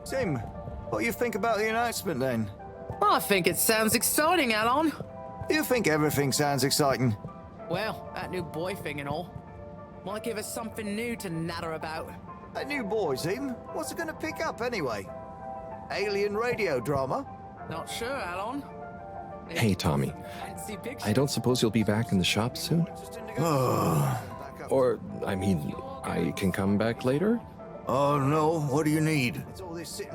Tim, what do you think about the announcement then? I think it sounds exciting, Alon. You think everything sounds exciting? Well, that new boy thing and all. Might give us something new to natter about. A new boy, Tim? What's it gonna pick up anyway? Alien radio drama? Not sure, Alon. Hey, Tommy. Fancy picture. I don't suppose you'll be back in the shop soon? Or, I can come back later? Oh no, what do you need?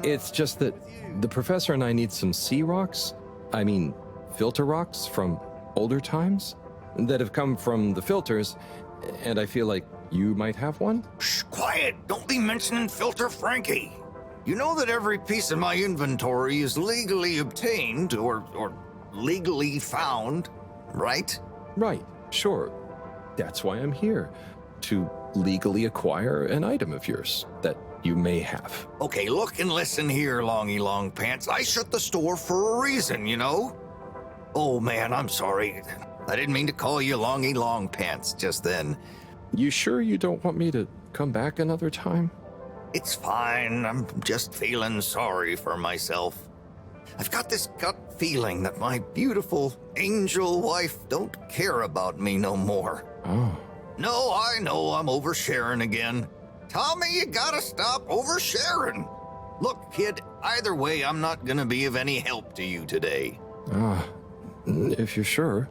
It's just that the professor and I need some sea rocks. Filter rocks from older times that have come from the filters, and I feel like you might have one? Shh, quiet! Don't be mentioning Filter Frankie! You know that every piece in my inventory is legally obtained, or legally found, right? Right, sure. That's why I'm here. To legally acquire an item of yours that you may have. Okay, look and listen here, Longy Long Pants. I shut the store for a reason, you know? Oh man, I'm sorry. I didn't mean to call you Longy Long Pants just then. You sure you don't want me to come back another time? It's fine. I'm just feeling sorry for myself. I've got this gut feeling that my beautiful angel wife don't care about me no more. Oh. No, I know I'm oversharing again. Tommy, you gotta stop oversharing. Look, kid, either way, I'm not gonna be of any help to you today. If you're sure.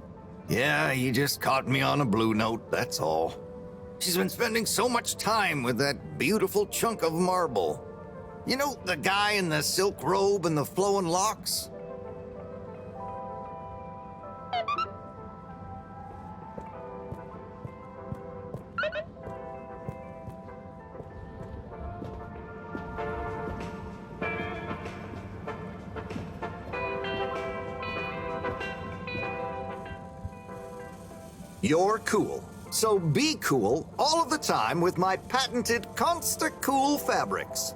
Yeah, you just caught me on a blue note, that's all. She's been spending so much time with that beautiful chunk of marble. You know, the guy in the silk robe and the flowing locks? You're cool. So be cool all of the time with my patented Consta-Cool fabrics.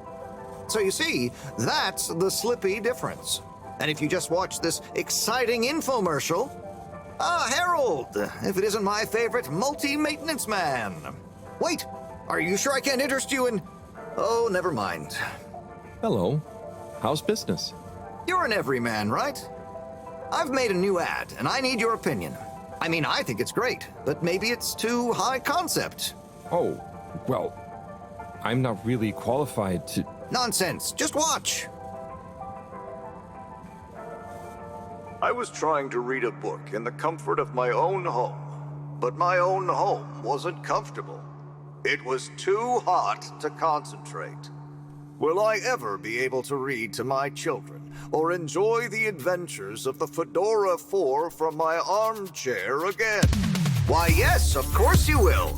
So you see, that's the Slippy difference. And if you just watch this exciting infomercial, Harold, if it isn't my favorite multi-maintenance man. Wait, are you sure I can't interest you in... Oh, never mind. Hello. How's business? You're an everyman, right? I've made a new ad, and I need your opinion. I think it's great, but maybe it's too high concept. Oh, well, I'm not really qualified to... Nonsense, just watch. I was trying to read a book in the comfort of my own home, but my own home wasn't comfortable. It was too hot to concentrate. Will I ever be able to read to my children or enjoy the adventures of the Fedora 4 from my armchair again? Why, yes, of course you will.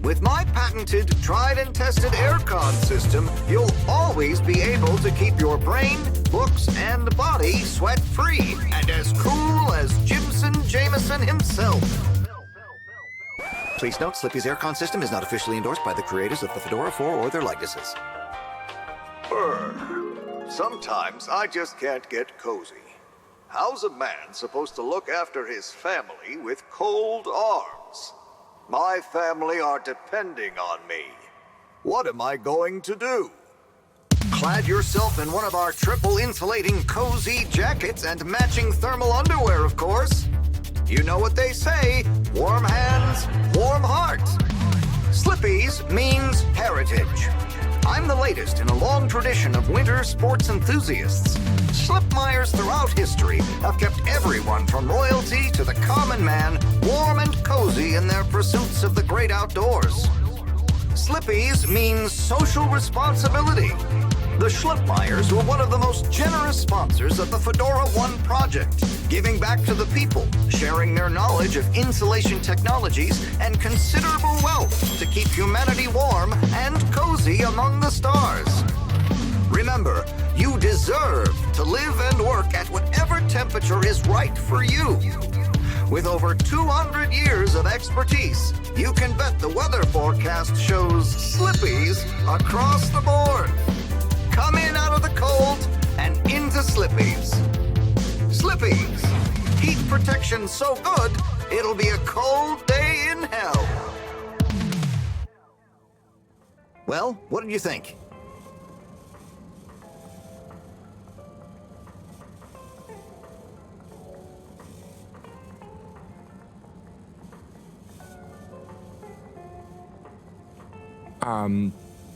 With my patented, tried and tested aircon system, you'll always be able to keep your brain, books, and body sweat-free and as cool as Jimson Jameson himself. Please note, Slippy's aircon system is not officially endorsed by the creators of the Fedora 4 or their likenesses. Sometimes I just can't get cozy. How's a man supposed to look after his family with cold arms? My family are depending on me. What am I going to do? Clad yourself in one of our triple insulating cozy jackets and matching thermal underwear, of course. You know what they say, warm hands, warm heart. Slippy's means heritage. I'm the latest in a long tradition of winter sports enthusiasts. Schlipmeyers throughout history have kept everyone from royalty to the common man warm and cozy in their pursuits of the great outdoors. Slippy's means social responsibility. The Schlipmeyers were one of the most generous sponsors of the Fedora 1 project, giving back to the people, sharing their knowledge of insulation technologies and considerable wealth to keep humanity warm and cozy among the stars. Remember, you deserve to live and work at whatever temperature is right for you. With over 200 years of expertise, you can bet the weather forecast shows Slippies across the board. Come in out of the cold and into Slippies. Slippies. Heat protection so good, it'll be a cold day in hell. Well, what did you think?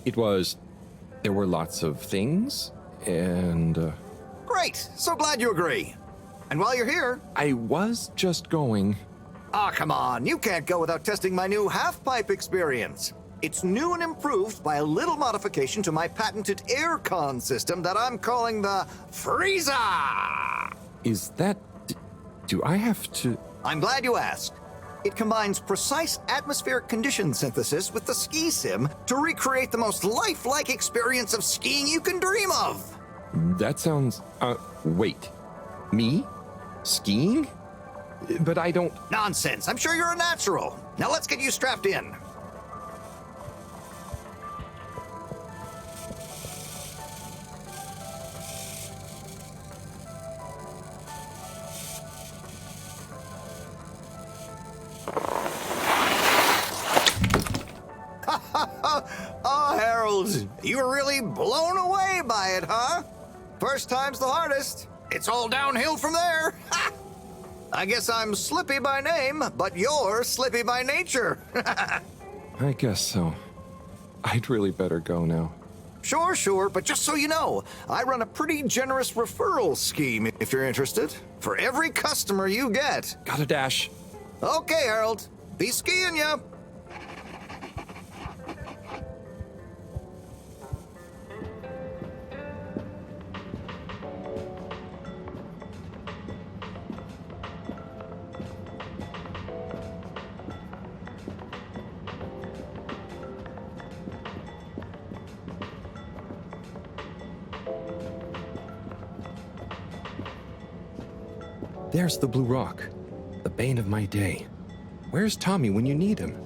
It was... There were lots of things, and... Great! So glad you agree. And while you're here... I was just going... Ah, come on. You can't go without testing my new half-pipe experience. It's new and improved by a little modification to my patented aircon system that I'm calling the Freezer! Is that... Do I have to... I'm glad you asked. It combines precise atmospheric condition synthesis with the ski sim to recreate the most lifelike experience of skiing you can dream of. That sounds... wait. Me? Skiing? But I don't... Nonsense. I'm sure you're a natural. Now let's get you strapped in. Oh, Harold, you were really blown away by it, huh? First time's the hardest. It's all downhill from there. Ha! I guess I'm Slippy by name, but you're Slippy by nature. I guess so. I'd really better go now. Sure, but just so you know, I run a pretty generous referral scheme if you're interested. For every customer you get. Gotta dash. Okay, Harold. Be skiing ya. There's the Blue Rock, the bane of my day. Where's Tommy when you need him?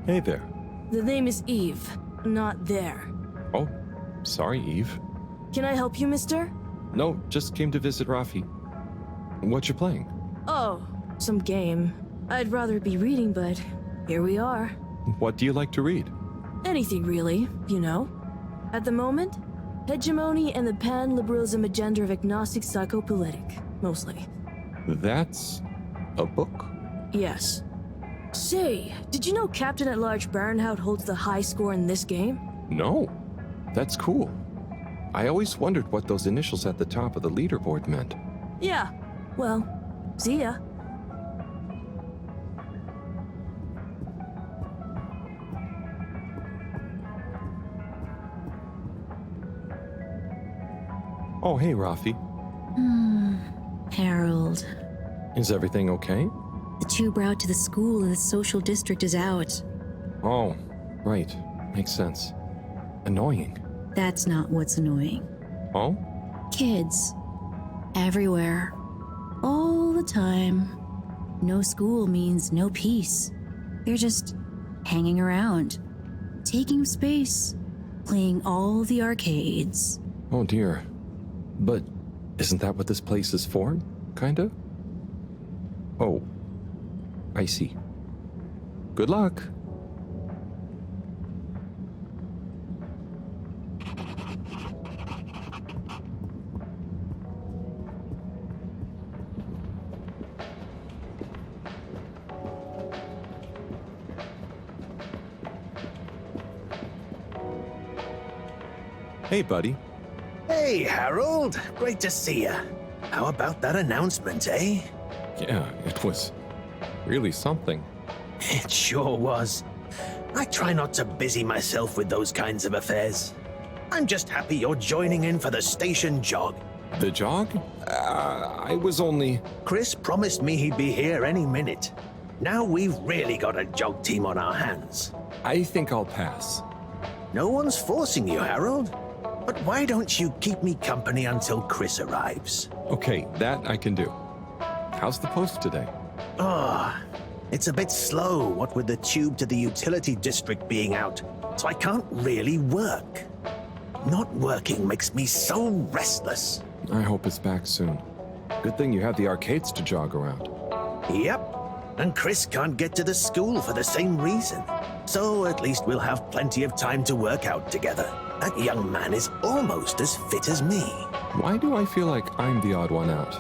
Hey there. The name is Eve, not there. Oh, sorry, Eve. Can I help you, mister? No, just came to visit Rafi. What you playing? Oh, some game. I'd rather be reading, but here we are. What do you like to read? Anything really, you know. At the moment, hegemony and the pan-liberalism agenda of agnostic psychopolitic, mostly. That's a book? Yes. Say, did you know Captain-at-Large Baronhout holds the high score in this game? No. That's cool. I always wondered what those initials at the top of the leaderboard meant. Yeah. Well, see ya. Oh, hey, Rafi. Harold. Is everything okay? The tube route to the school in the social district is out. Oh, right. Makes sense. Annoying. That's not what's annoying. Oh? Kids. Everywhere. All the time. No school means no peace. They're just hanging around. Taking space. Playing all the arcades. Oh, dear. But isn't that what this place is for? Kinda? Oh. I see. Good luck. Hey, buddy. Hey, Harold. Great to see ya. How about that announcement, eh? Yeah, it was really something. It sure was. I try not to busy myself with those kinds of affairs. I'm just happy you're joining in for the station jog. The jog? I was only... Chris promised me he'd be here any minute. Now we've really got a jog team on our hands. I think I'll pass. No one's forcing you, Harold. But why don't you keep me company until Chris arrives? Okay, that I can do. How's the post today? It's a bit slow, what with the tube to the utility district being out, so I can't really work. Not working makes me so restless. I hope it's back soon. Good thing you have the arcades to jog around. Yep, and Chris can't get to the school for the same reason. So at least we'll have plenty of time to work out together. That young man is almost as fit as me. Why do I feel like I'm the odd one out?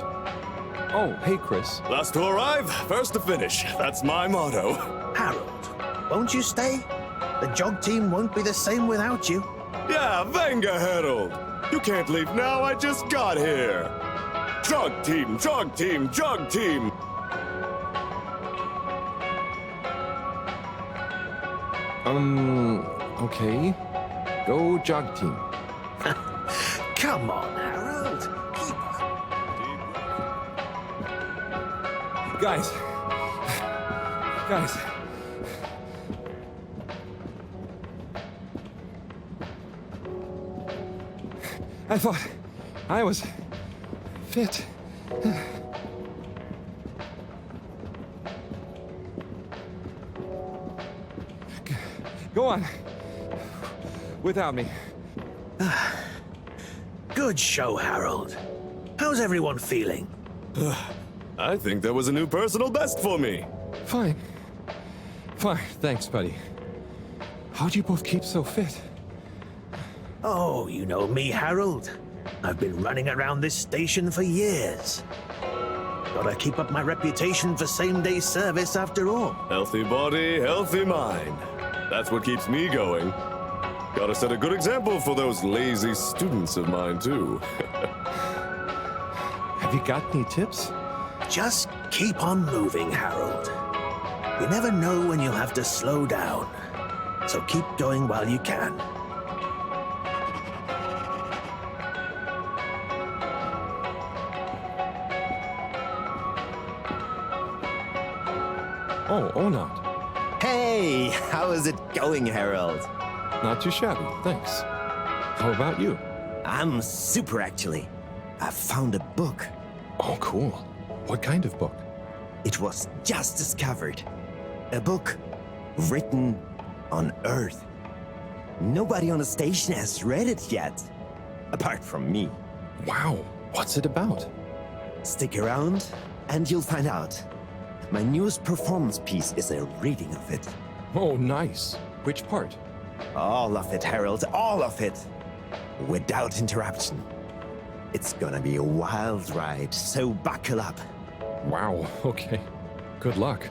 Oh, hey, Chris. Last to arrive, first to finish. That's my motto. Harold, won't you stay? The jog team won't be the same without you. Yeah, venga, Harold. You can't leave now, I just got here. Jog team, jog team, jog team. Okay. Go jog team. Come on, Harold. Keep up. Guys. I thought I was fit. Go on. Without me. Good show, Harold. How's everyone feeling? I think that was a new personal best for me. Fine. Thanks, buddy. How'd you both keep so fit? Oh, you know me, Harold. I've been running around this station for years. Gotta keep up my reputation for same-day service after all. Healthy body, healthy mind. That's what keeps me going. Gotta set a good example for those lazy students of mine, too. Have you got any tips? Just keep on moving, Harold. You never know when you'll have to slow down. So keep going while you can. Oh, Onat. Hey, how is it going, Harold? Not too shabby, thanks. How about you? I'm super, actually. I found a book. Oh, cool. What kind of book? It was just discovered. A book written on Earth. Nobody on the station has read it yet, apart from me. Wow, what's it about? Stick around, and you'll find out. My newest performance piece is a reading of it. Oh, nice. Which part? All of it, Harold, all of it. Without interruption. It's gonna be a wild ride, so buckle up. Wow, okay. Good luck.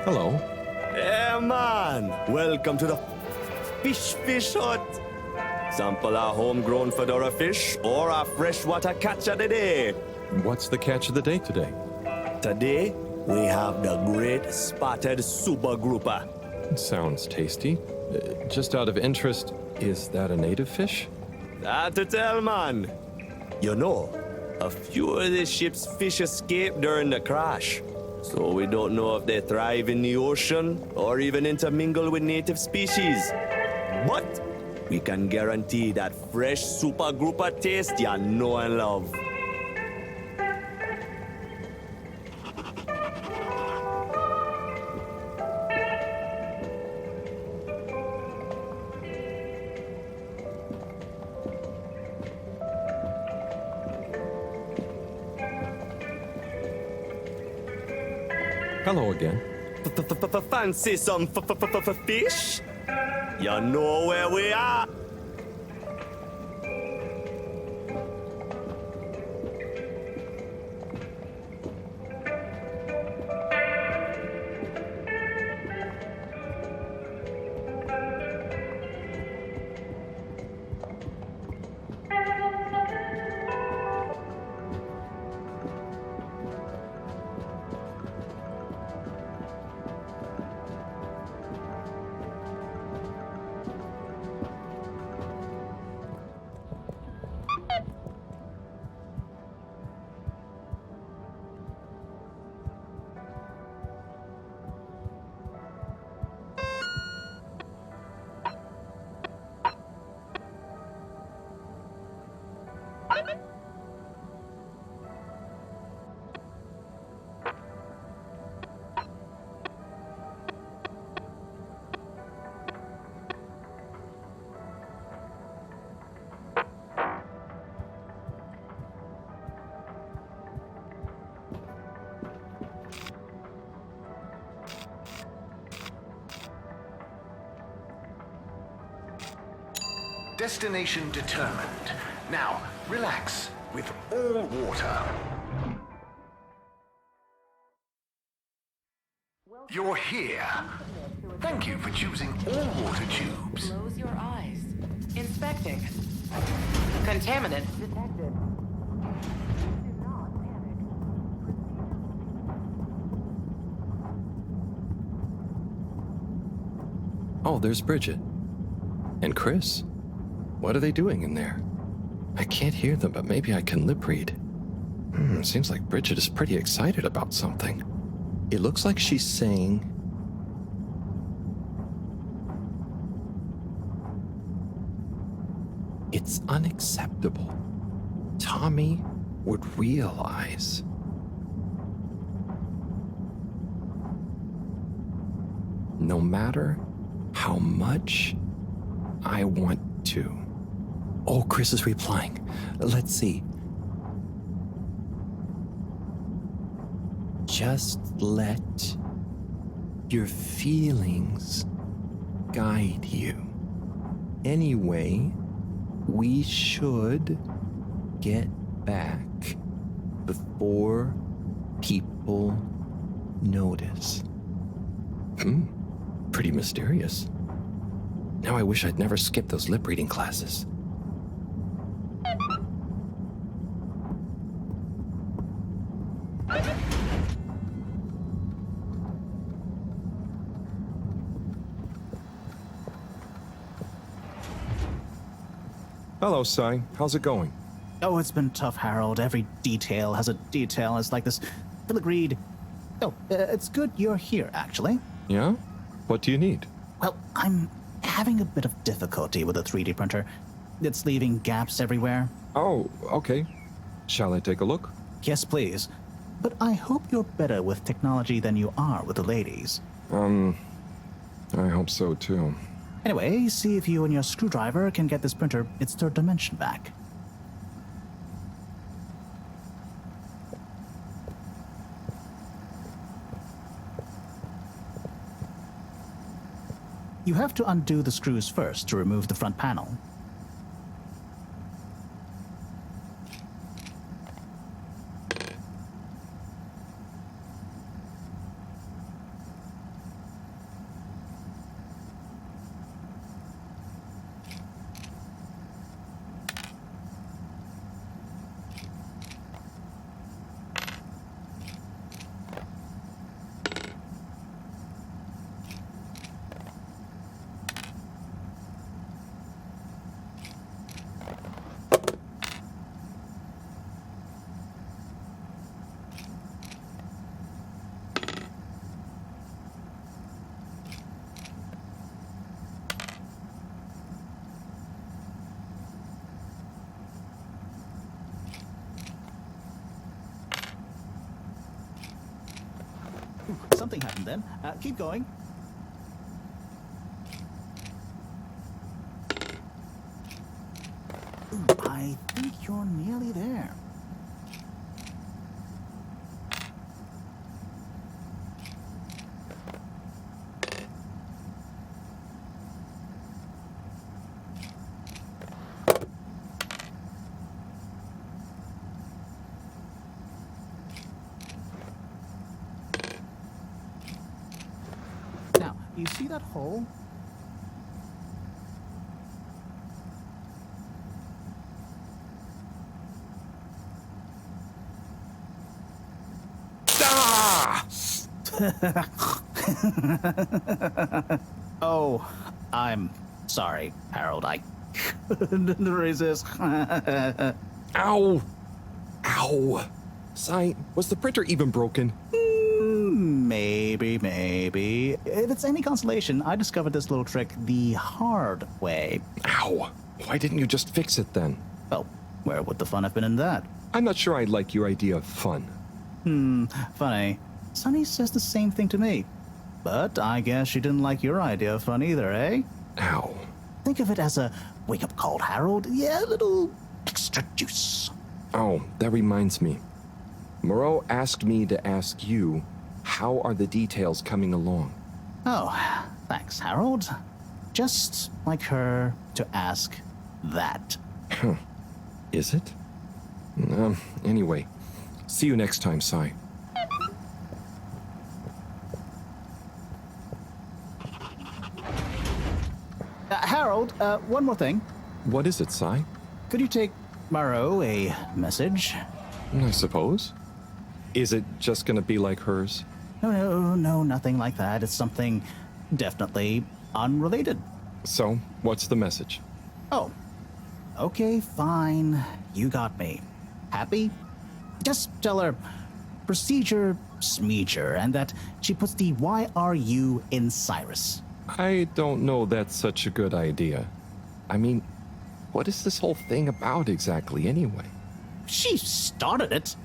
Hello. Yeah, man. Welcome to the fish hut. Sample our homegrown fedora fish or our freshwater catch of the day. What's the catch of the day today? Today, we have the great spotted super grouper. Sounds tasty. Just out of interest, is that a native fish? Hard to tell, man. You know, a few of the ship's fish escaped during the crash. So we don't know if they thrive in the ocean or even intermingle with native species. But we can guarantee that fresh super grouper taste you know and love. Hello again. Fancy some fish? You know where we are. Destination determined. Now, relax with all water. You're here. Thank you for choosing all water tubes. Close your eyes. Inspecting. Contaminant detected. Oh, there's Bridget. And Chris. What are they doing in there? I can't hear them, but maybe I can lip read. Seems like Bridget is pretty excited about something. It looks like she's saying, "It's unacceptable. Tommy would realize." No matter how much I want to. Oh, Chris is replying. Let's see. Just let your feelings guide you. Anyway, we should get back before people notice. Pretty mysterious. Now I wish I'd never skipped those lip reading classes. Hello, Sai. How's it going? Oh, it's been tough, Harold. Every detail has a detail. It's like this filigreed. Oh, it's good you're here, actually. Yeah? What do you need? Well, I'm having a bit of difficulty with the 3D printer. It's leaving gaps everywhere. Oh, okay. Shall I take a look? Yes, please. But I hope you're better with technology than you are with the ladies. I hope so, too. Anyway, see if you and your screwdriver can get this printer its third dimension back. You have to undo the screws first to remove the front panel. on then. Keep going. Ooh, I think you're nearly there. Now, you see that hole? Oh, I'm sorry, Harold. I couldn't resist. Ow! Ow! Sai, was the printer even broken? Maybe. If it's any consolation, I discovered this little trick the hard way. Ow! Why didn't you just fix it then? Well, where would the fun have been in that? I'm not sure I like your idea of fun. Funny. Sunny says the same thing to me. But I guess she didn't like your idea of fun either, eh? Ow. Think of it as a wake-up call, Harold. Yeah, a little extra juice. Oh, that reminds me. Moreau asked me to ask you, how are the details coming along? Oh, thanks, Harold. Just like her to ask that. Is it? Anyway, see you next time, Sai. Harold, one more thing. What is it, Sai? Could you take Moreau a message? I suppose. Is it just gonna be like hers? No, nothing like that. It's something definitely unrelated. So, what's the message? Oh, okay, fine. You got me. Happy? Just tell her procedure smeeger and that she puts the YRU in Cyrus. I don't know that's such a good idea. I mean, what is this whole thing about exactly anyway? She started it.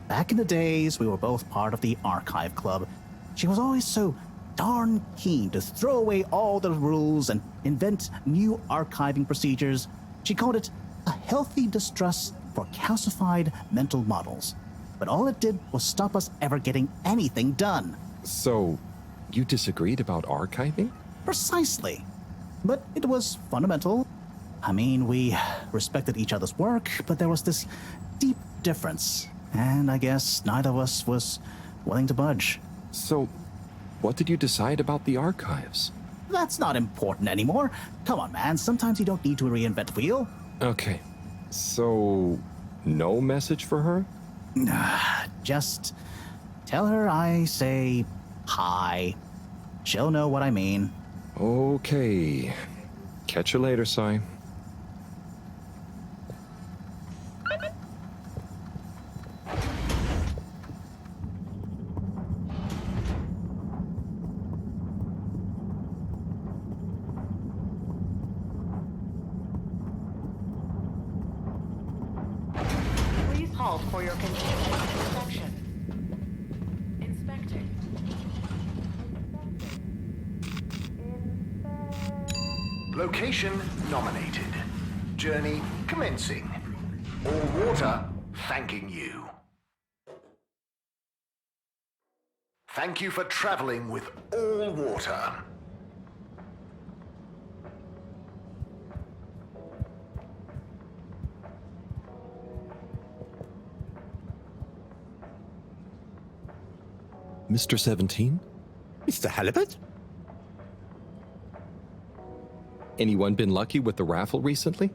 Back in the days, we were both part of the Archive Club. She was always so darn keen to throw away all the rules and invent new archiving procedures. She called it a healthy distrust for calcified mental models. But all it did was stop us ever getting anything done. So, you disagreed about archiving? Precisely. But it was fundamental. I mean, we respected each other's work, but there was this deep difference. And I guess neither of us was willing to budge. So, what did you decide about the archives? That's not important anymore. Come on, man. Sometimes you don't need to reinvent the wheel. Okay. So, no message for her? Just tell her I say hi. She'll know what I mean. Okay. Catch you later, Sai. Please halt for your continued inspection. Inspecting. Location nominated. Journey commencing. All water thanking you. Thank you for traveling with all water. Mr. 17? Mr. Halibut? Anyone been lucky with the raffle recently?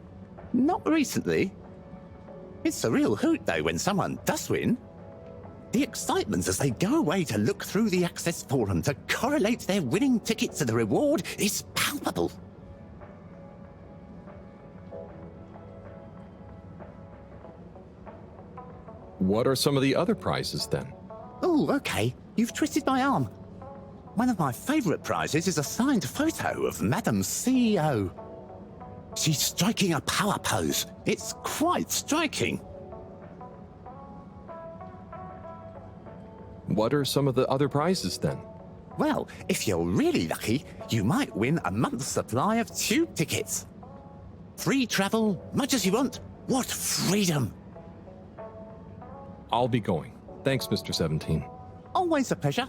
Not recently. It's a real hoot, though, when someone does win. The excitement as they go away to look through the access forum to correlate their winning ticket to the reward is palpable. What are some of the other prizes then? Oh, okay. You've twisted my arm. One of my favourite prizes is a signed photo of Madam CEO. She's striking a power pose. It's quite striking. What are some of the other prizes then? Well, if you're really lucky, you might win a month's supply of tube tickets. Free travel, much as you want. What freedom! I'll be going. Thanks, Mr. 17. Always a pleasure.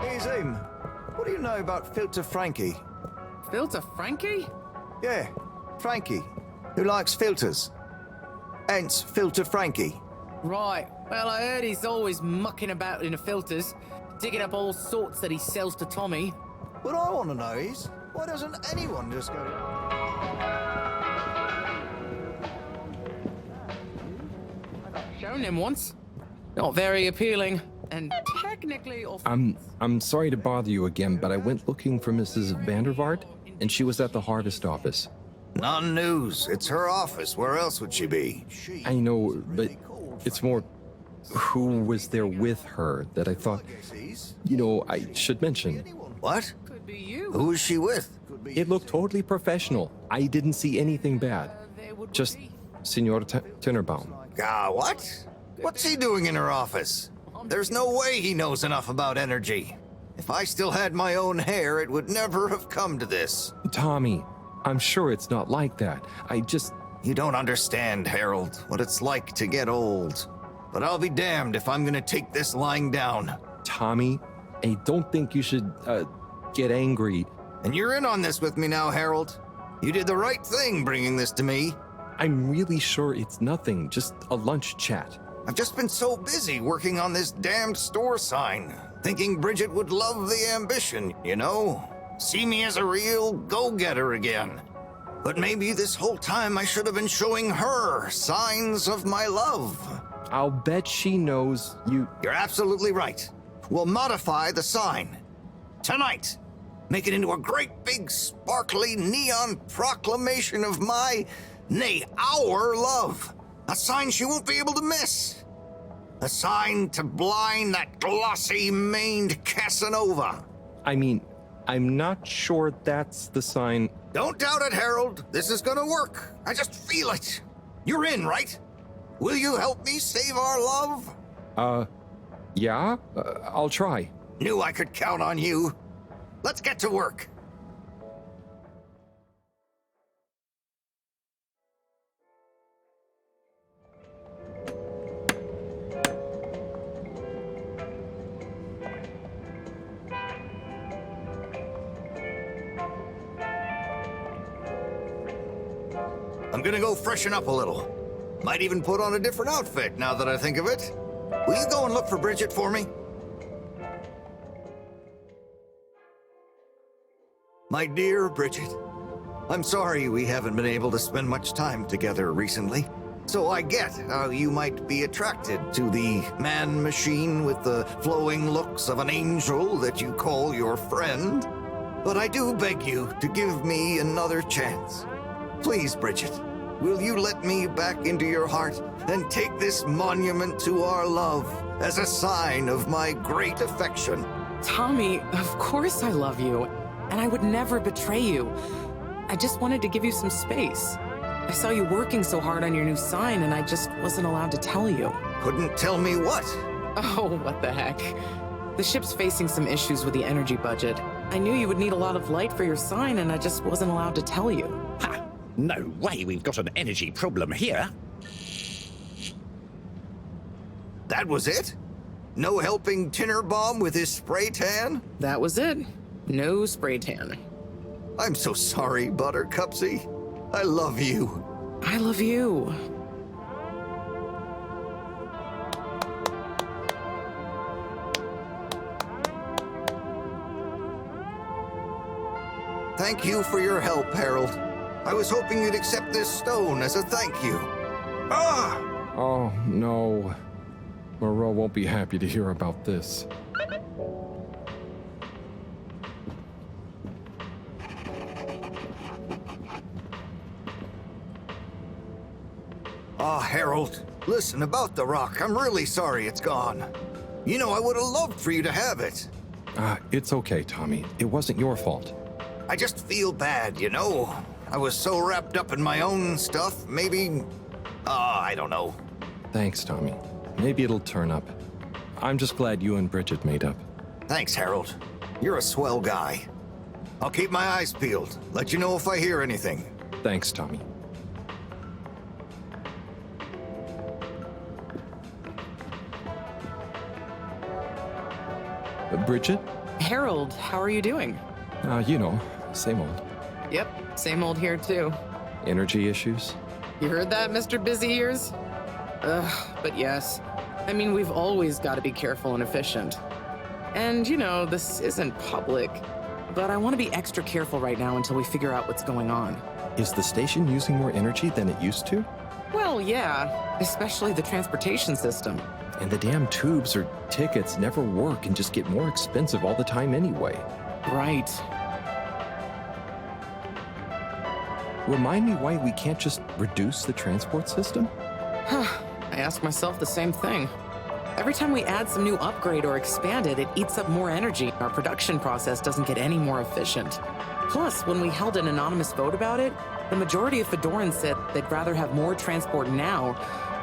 Hey, Zim, what do you know about Filter Frankie? Filter Frankie? Yeah, Frankie, who likes filters. Hence, Filter Frankie. Right. Well, I heard he's always mucking about in the filters, digging up all sorts that he sells to Tommy. What I want to know is, why doesn't anyone just go... Shown him once. Not very appealing, and technically off. I'm sorry to bother you again, but I went looking for Mrs. Vandervaart, and she was at the harvest office. Non-news. It's her office. Where else would she be? I know, but it's more who was there with her that I thought, I should mention. What? Could be you. Who is she with? It looked totally professional. I didn't see anything bad. Just Senor Tinnerbaum. What? What's he doing in her office? There's no way he knows enough about energy. If I still had my own hair, it would never have come to this. Tommy, I'm sure it's not like that. You don't understand, Harold, what it's like to get old. But I'll be damned if I'm gonna take this lying down. Tommy, I don't think you should, get angry. And you're in on this with me now, Harold. You did the right thing bringing this to me. I'm really sure it's nothing, just a lunch chat. I've just been so busy working on this damned store sign, thinking Bridget would love the ambition, See me as a real go-getter again. But maybe this whole time I should have been showing her signs of my love. I'll bet she knows you... You're absolutely right. We'll modify the sign. Tonight. Make it into a great big sparkly neon proclamation of our love. A sign she won't be able to miss. A sign to blind that glossy-maned Casanova. I mean, I'm not sure that's the sign. Don't doubt it, Harold. This is gonna work. I just feel it. You're in, right? Will you help me save our love? Yeah? I'll try. Knew I could count on you. Let's get to work. I'm gonna go freshen up a little. Might even put on a different outfit now that I think of it. Will you go and look for Bridget for me? My dear Bridget, I'm sorry we haven't been able to spend much time together recently. So I get how you might be attracted to the man-machine with the flowing looks of an angel that you call your friend. But I do beg you to give me another chance. Please, Bridget, will you let me back into your heart and take this monument to our love as a sign of my great affection? Tommy, of course I love you, and I would never betray you. I just wanted to give you some space. I saw you working so hard on your new sign, and I just wasn't allowed to tell you. Couldn't tell me what? Oh, what the heck. The ship's facing some issues with the energy budget. I knew you would need a lot of light for your sign, and I just wasn't allowed to tell you. Ha! No way we've got an energy problem here. That was it? No helping Tinnerbaum with his spray tan? That was it. No spray tan. I'm so sorry, Buttercupsy. I love you. I love you. Thank you for your help, Harold. I was hoping you'd accept this stone as a thank you. Ah! Oh, no. Moreau won't be happy to hear about this. Ah, Harold, listen, about the rock, I'm really sorry it's gone. You know, I would have loved for you to have it. It's okay, Tommy. It wasn't your fault. I just feel bad, you know? I was so wrapped up in my own stuff, maybe... I don't know. Thanks, Tommy. Maybe it'll turn up. I'm just glad you and Bridget made up. Thanks, Harold. You're a swell guy. I'll keep my eyes peeled. Let you know if I hear anything. Thanks, Tommy. Bridget? Harold, how are you doing? You know, same old. Yep, same old here too. Energy issues? You heard that, Mr. Busy Ears? But yes. I mean, we've always got to be careful and efficient. And, you know, this isn't public, but I want to be extra careful right now until we figure out what's going on. Is the station using more energy than it used to? Well, yeah, especially the transportation system. And the damn tubes or tickets never work and just get more expensive all the time anyway. Right. Remind me why we can't just reduce the transport system? I ask myself the same thing. Every time we add some new upgrade or expand it, it eats up more energy. Our production process doesn't get any more efficient. Plus, when we held an anonymous vote about it, the majority of Fedorans said they'd rather have more transport now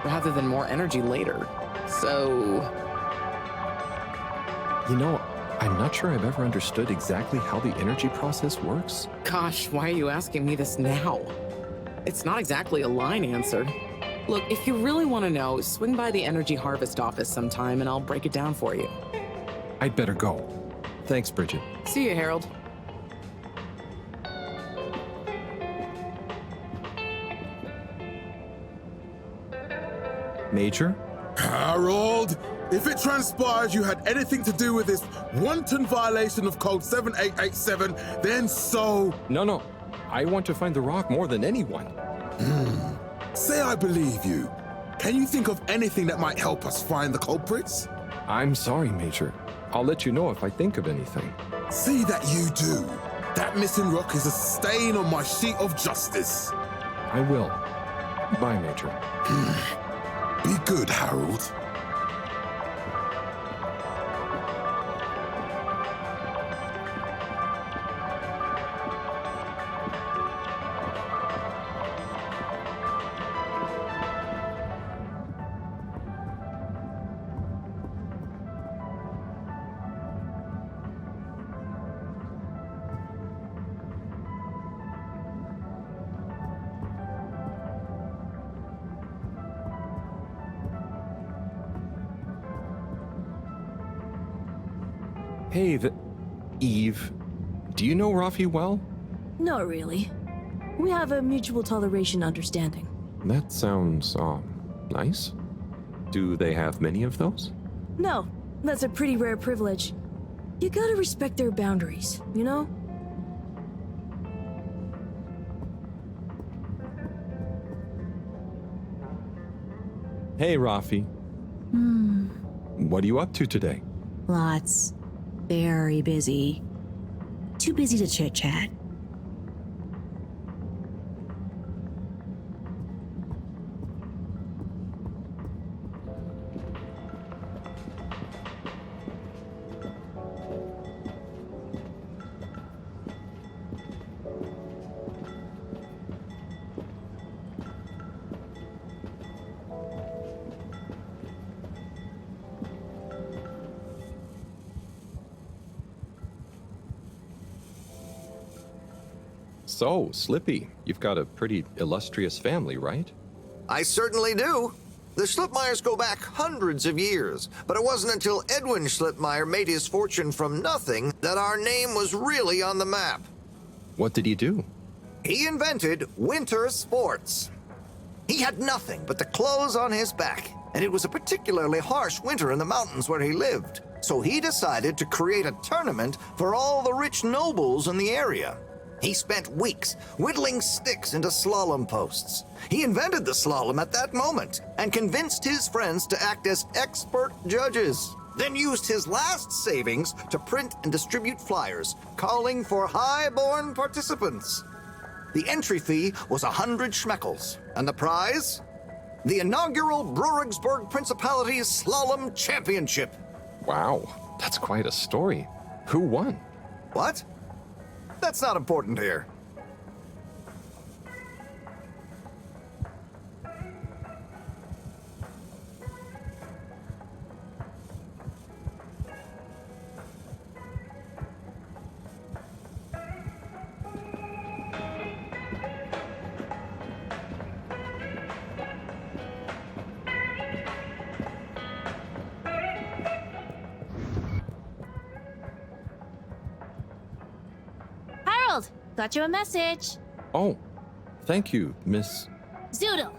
rather than more energy later. So... You know, I'm not sure I've ever understood exactly how the energy process works. Gosh, why are you asking me this now? It's not exactly a line answer. Look, if you really want to know, swing by the Energy Harvest office sometime and I'll break it down for you. I'd better go. Thanks, Bridget. See you, Harold. Major? Harold, if it transpires you had anything to do with this wanton violation of Code 7887, then so... No. I want to find the rock more than anyone. Say I believe you. Can you think of anything that might help us find the culprits? I'm sorry, Major. I'll let you know if I think of anything. See that you do. That missing rock is a stain on my sheet of justice. I will. Bye, Major. Be good, Harold. Hey, Eve. Do you know Rafi well? Not really. We have a mutual toleration understanding. That sounds, nice. Do they have many of those? No, that's a pretty rare privilege. You gotta respect their boundaries, you know? Hey, Rafi. What are you up to today? Lots. Very busy. Too busy to chit-chat. So, Slippy, you've got a pretty illustrious family, right? I certainly do. The Schlipmeyers go back hundreds of years, but it wasn't until Edwin Schlipmeyer made his fortune from nothing that our name was really on the map. What did he do? He invented winter sports. He had nothing but the clothes on his back, and it was a particularly harsh winter in the mountains where he lived. So he decided to create a tournament for all the rich nobles in the area. He spent weeks whittling sticks into slalom posts. He invented the slalom at that moment and convinced his friends to act as expert judges, then used his last savings to print and distribute flyers calling for high-born participants. The entry fee was 100 schmeckles, and the prize? The inaugural Brurigsburg Principalities Slalom Championship. Wow, that's quite a story. Who won? What? That's not important here. Harold, got you a message. Oh, thank you, Miss... Zoodle,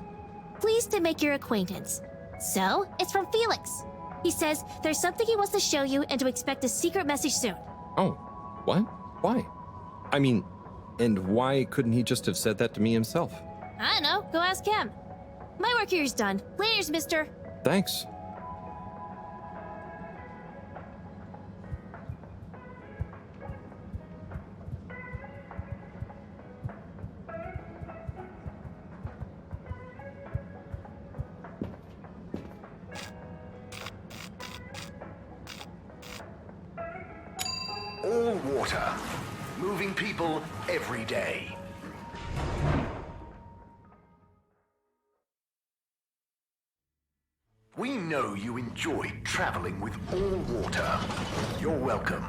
pleased to make your acquaintance. So, it's from Felix. He says there's something he wants to show you and to expect a secret message soon. Oh, what? Why? I mean, and why couldn't he just have said that to me himself? I don't know, go ask him. My work here is done. Laters, mister. Thanks. All water. Moving people every day. We know you enjoy traveling with all water. You're welcome.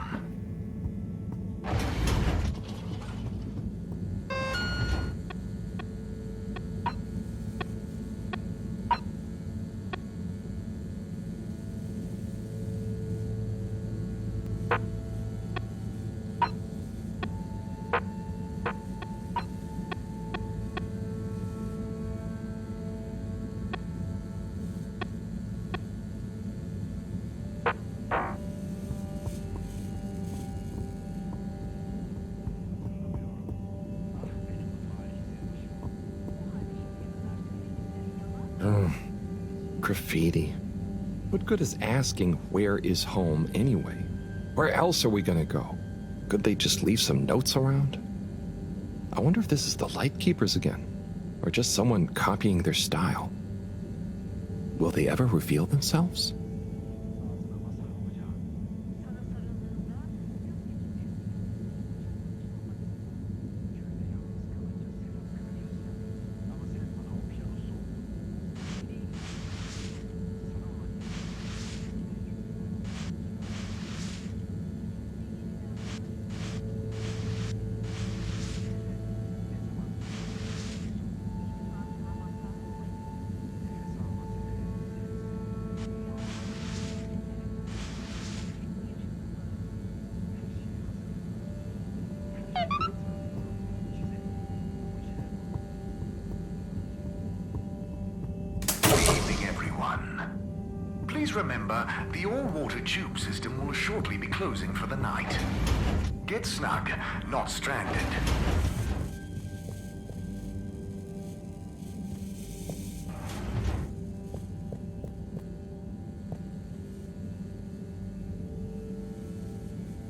Graffiti. What good is asking where is home anyway? Where else are we gonna go? Could they just leave some notes around? I wonder if this is the Lightkeepers again, or just someone copying their style. Will they ever reveal themselves? Please remember, the all-water tube system will shortly be closing for the night. Get snug, not stranded.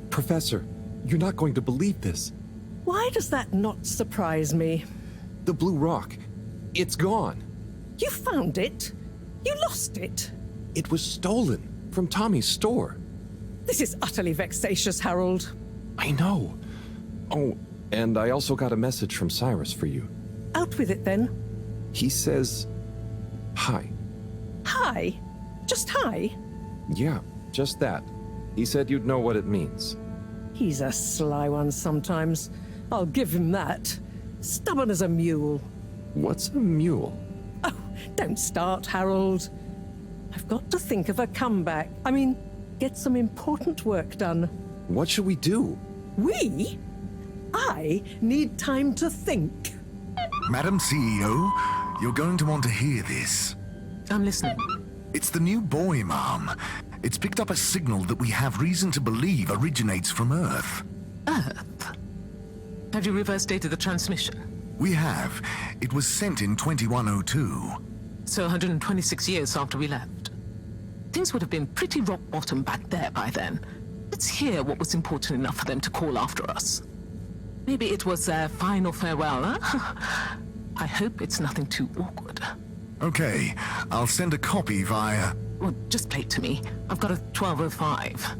Professor, you're not going to believe this. Why does that not surprise me? The blue rock. It's gone. You found it? You lost it? It was stolen from Tommy's store. This is utterly vexatious, Harold. I know. Oh, and I also got a message from Cyrus for you. Out with it, then. He says, hi. Hi? Just hi? Yeah, just that. He said you'd know what it means. He's a sly one sometimes. I'll give him that. Stubborn as a mule. What's a mule? Oh, don't start, Harold. I've got to think of a comeback. I mean, get some important work done. What should we do? We? I need time to think. Madam CEO, you're going to want to hear this. I'm listening. It's the new buoy, Ma'am. It's picked up a signal that we have reason to believe originates from Earth. Earth? Have you reverse dated the transmission? We have. It was sent in 2102. So 126 years after we left. Things would have been pretty rock bottom back there by then. Let's hear what was important enough for them to call after us. Maybe it was their final farewell, huh? I hope it's nothing too awkward. Okay, I'll send a copy via... Well, just play it to me. I've got a 1205.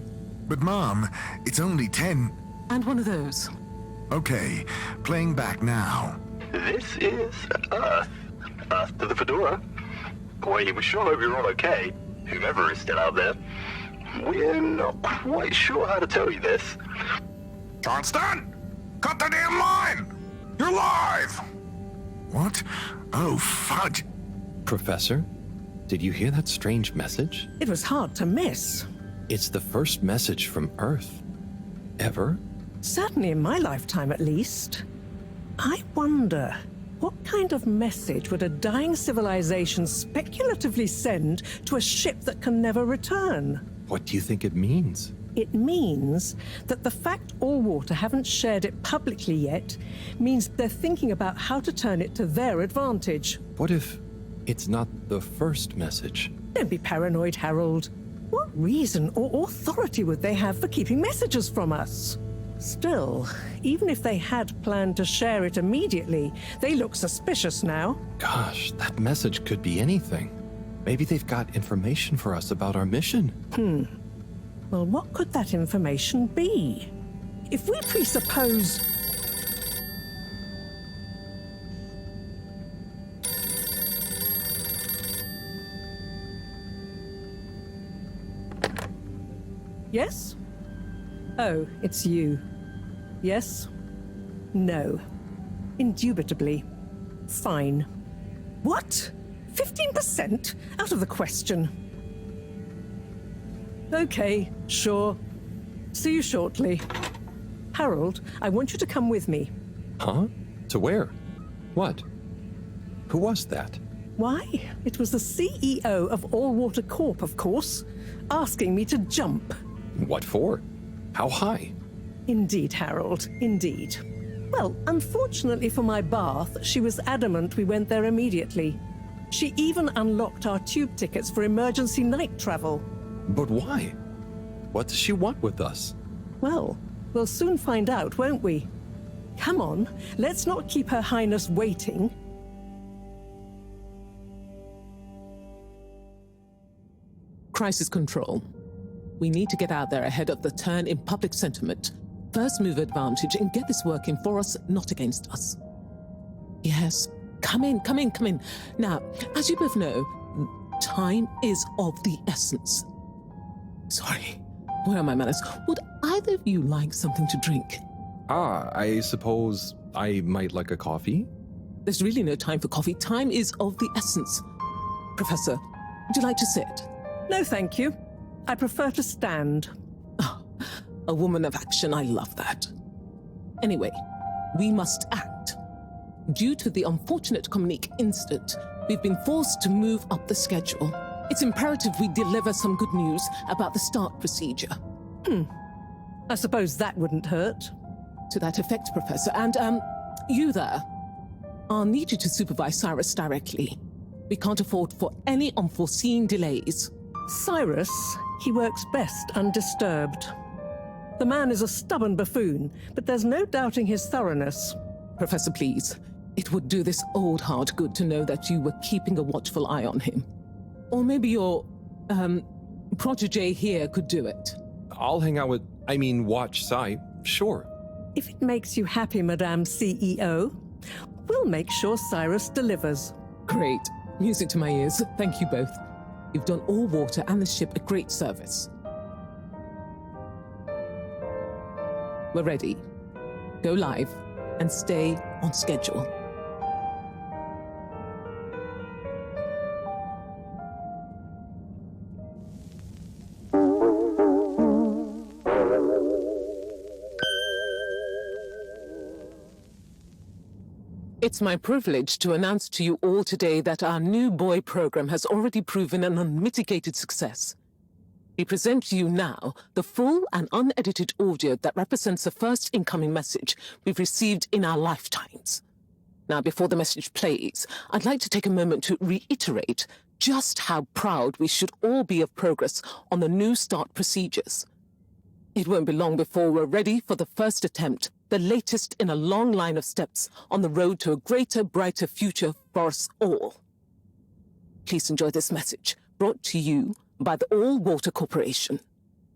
But Mom, it's only 10... And one of those. Okay, playing back now. This is Earth. Earth to the Fedora. We sure hope you're all okay, whoever is still out there. We're not quite sure how to tell you this. Johnston! Cut the damn line! You're live! What? Oh, fudge. Professor, did you hear that strange message? It was hard to miss. It's the first message from Earth. Ever? Certainly in my lifetime, at least. I wonder, what kind of message would a dying civilization speculatively send to a ship that can never return? What do you think it means? It means that the fact Allwater haven't shared it publicly yet means they're thinking about how to turn it to their advantage. What if it's not the first message? Don't be paranoid, Harold. What reason or authority would they have for keeping messages from us? Still, even if they had planned to share it immediately, they look suspicious now. Gosh, that message could be anything. Maybe they've got information for us about our mission. Well, what could that information be? If we presuppose... Yes? Oh, it's you. Yes? No. Indubitably. Fine. What? 15%? Out of the question. Okay, sure. See you shortly. Harold, I want you to come with me. Huh? To where? What? Who was that? Why, it was the CEO of Allwater Corp, of course, asking me to jump. What for? How high? Indeed, Harold, indeed. Well, unfortunately for my bath, she was adamant we went there immediately. She even unlocked our tube tickets for emergency night travel. But why? What does she want with us? Well, we'll soon find out, won't we? Come on, let's not keep Her Highness waiting. Crisis control. We need to get out there ahead of the turn in public sentiment. First move advantage and get this working for us, not against us. Yes, come in. Now, as you both know, time is of the essence. Sorry, where are my manners? Would either of you like something to drink? I suppose I might like a coffee? There's really no time for coffee. Time is of the essence. Professor, would you like to sit? No, thank you. I prefer to stand. Oh, a woman of action, I love that. Anyway, we must act. Due to the unfortunate Communique incident, we've been forced to move up the schedule. It's imperative we deliver some good news about the start procedure. I suppose that wouldn't hurt. To that effect, Professor. And, you there. I'll need you to supervise Cyrus directly. We can't afford for any unforeseen delays. Cyrus, he works best undisturbed. The man is a stubborn buffoon, but there's no doubting his thoroughness. Professor, please. It would do this old heart good to know that you were keeping a watchful eye on him. Or maybe your, protege here could do it. I'll hang out with, watch Cy, sure. If it makes you happy, Madame CEO, we'll make sure Cyrus delivers. Great. Music to my ears. Thank you both. You've done Allwater and the ship a great service. We're ready. Go live and stay on schedule. It's my privilege to announce to you all today that our new boy program has already proven an unmitigated success. We present to you now the full and unedited audio that represents the first incoming message we've received in our lifetimes. Now, before the message plays, I'd like to take a moment to reiterate just how proud we should all be of progress on the new start procedures. It won't be long before we're ready for the first attempt, the latest in a long line of steps on the road to a greater, brighter future for us all. Please enjoy this message, brought to you by the All Water Corporation.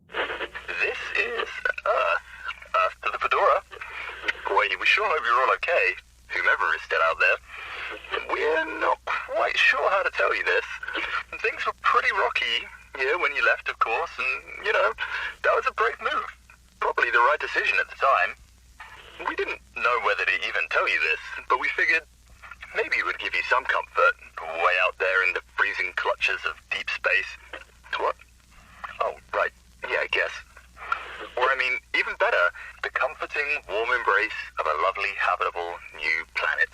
This is Earth. Earth to the Fedora. We sure hope you're all okay, whomever is still out there. We're not quite sure how to tell you this. Things were pretty rocky here when you left, of course, and, that was a brave move. Probably the right decision at the time. We didn't know whether to even tell you this, but we figured maybe it would give you some comfort, way out there in the freezing clutches of deep space. What? Oh, right. Yeah, I guess. Or, even better, the comforting, warm embrace of a lovely, habitable new planet.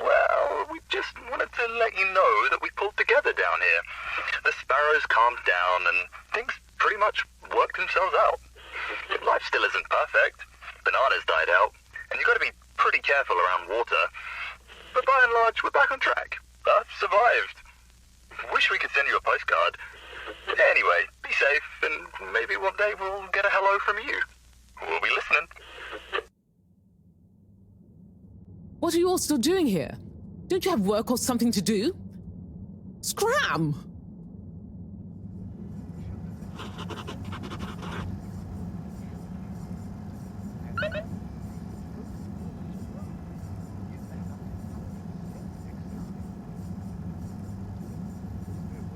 Well, we just wanted to let you know that we pulled together down here. The sparrows calmed down, and things pretty much worked themselves out. Life still isn't perfect. Bananas died out, and you've got to be pretty careful around water. But by and large, we're back on track. Earth survived. Wish we could send you a postcard. Anyway, be safe, and maybe one day we'll get a hello from you. We'll be listening. What are you all still doing here? Don't you have work or something to do? Scram!